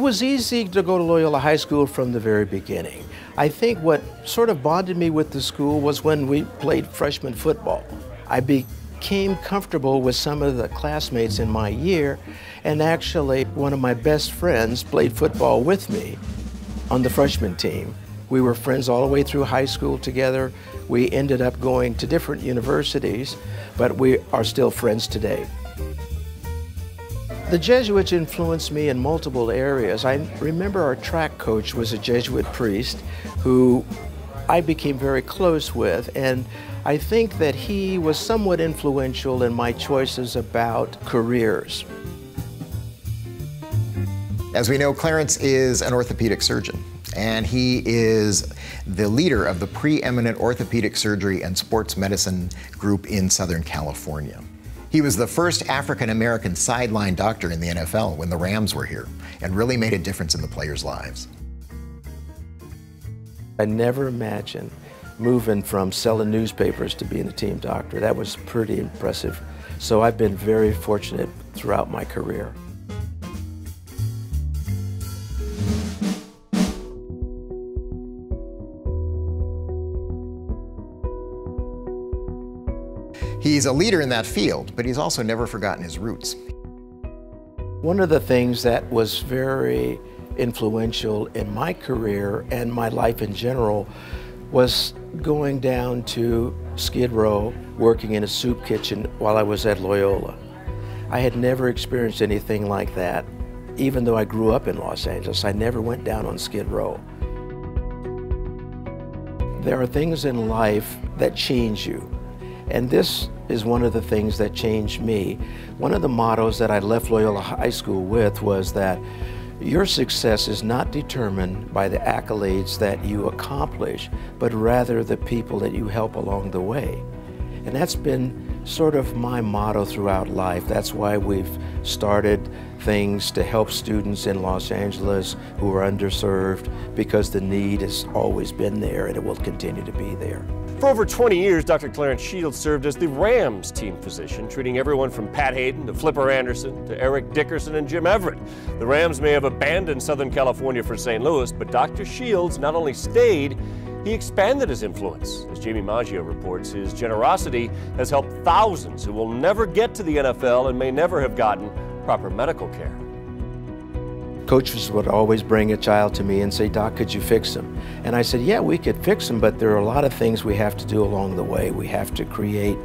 was easy to go to Loyola High School from the very beginning. I think what sort of bonded me with the school was when we played freshman football. I became comfortable with some of the classmates in my year, and actually one of my best friends played football with me on the freshman team. We were friends all the way through high school together. We ended up going to different universities, but we are still friends today. The Jesuits influenced me in multiple areas. I remember our track coach was a Jesuit priest who I became very close with, and I think that he was somewhat influential in my choices about careers. As we know, Clarence is an orthopedic surgeon, and he is the leader of the preeminent orthopedic surgery and sports medicine group in Southern California. He was the first African-American sideline doctor in the NFL when the Rams were here, and really made a difference in the players' lives. I never imagined moving from selling newspapers to being a team doctor. That was pretty impressive. So I've been very fortunate throughout my career. He's a leader in that field, but he's also never forgotten his roots. One of the things that was very influential in my career and my life in general was going down to Skid Row, working in a soup kitchen while I was at Loyola. I had never experienced anything like that. Even though I grew up in Los Angeles, I never went down on Skid Row. There are things in life that change you. And this is one of the things that changed me. One of the mottos that I left Loyola High School with was that your success is not determined by the accolades that you accomplish, but rather the people that you help along the way. And that's been sort of my motto throughout life. That's why we've started things to help students in Los Angeles who are underserved, because the need has always been there and it will continue to be there. For over 20 years, Dr. Clarence Shields served as the Rams team physician, treating everyone from Pat Hayden to Flipper Anderson to Eric Dickerson and Jim Everett. The Rams may have abandoned Southern California for St. Louis, but Dr. Shields not only stayed, he expanded his influence. As Jamie Maggio reports, his generosity has helped thousands who will never get to the NFL and may never have gotten proper medical care. Coaches would always bring a child to me and say, "Doc, could you fix him?" And I said, "Yeah, we could fix him, but there are a lot of things we have to do along the way. We have to create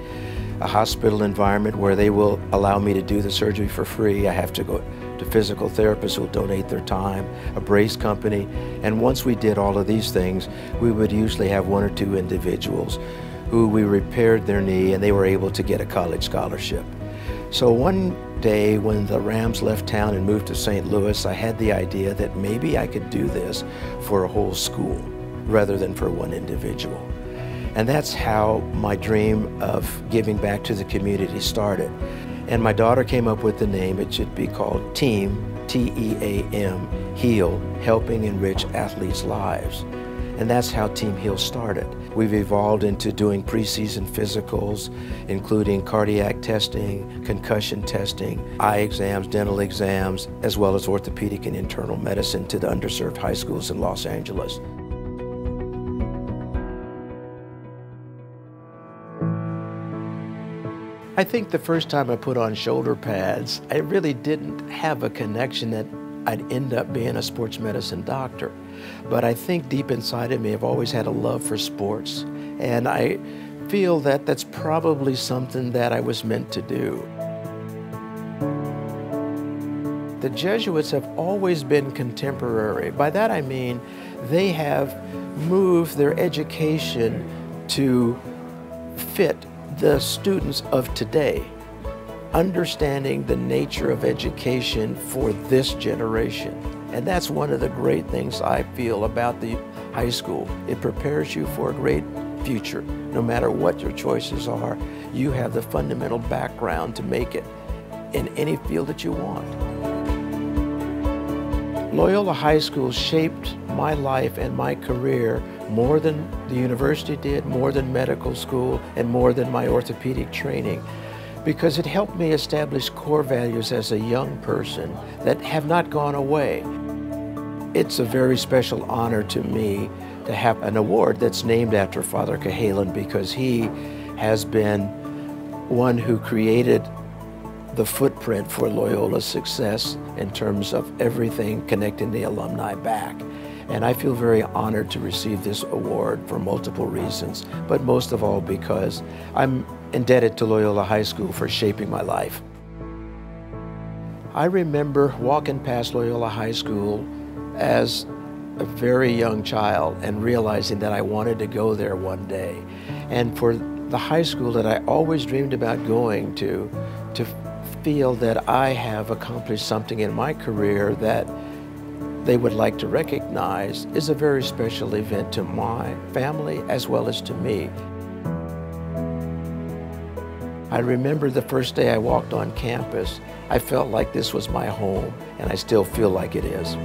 a hospital environment where they will allow me to do the surgery for free. I have to go to physical therapists who will donate their time, a brace company." And once we did all of these things, we would usually have one or two individuals who we repaired their knee and they were able to get a college scholarship. So one day when the Rams left town and moved to St. Louis, I had the idea that maybe I could do this for a whole school rather than for one individual. And that's how my dream of giving back to the community started. And my daughter came up with the name. It should be called TEAM, T-E-A-M, HEAL, Helping Enrich Athletes' Lives. And that's how Team HEAL started. We've evolved into doing preseason physicals, including cardiac testing, concussion testing, eye exams, dental exams, as well as orthopedic and internal medicine to the underserved high schools in Los Angeles. I think the first time I put on shoulder pads, I really didn't have a connection that I'd end up being a sports medicine doctor. But I think deep inside of me, I've always had a love for sports. And I feel that that's probably something that I was meant to do. The Jesuits have always been contemporary. By that I mean they have moved their education to fit the students of today, understanding the nature of education for this generation. And that's one of the great things I feel about the high school. It prepares you for a great future. No matter what your choices are, you have the fundamental background to make it in any field that you want. Loyola High School shaped my life and my career more than the university did, more than medical school, and more than my orthopedic training, because it helped me establish core values as a young person that have not gone away. It's a very special honor to me to have an award that's named after Father Cahalan, because he has been one who created the footprint for Loyola's success in terms of everything connecting the alumni back. And I feel very honored to receive this award for multiple reasons, but most of all because I'm indebted to Loyola High School for shaping my life. I remember walking past Loyola High School as a very young child and realizing that I wanted to go there one day. And for the high school that I always dreamed about going to feel that I have accomplished something in my career that they would like to recognize is a very special event to my family as well as to me. I remember the first day I walked on campus, I felt like this was my home, and I still feel like it is.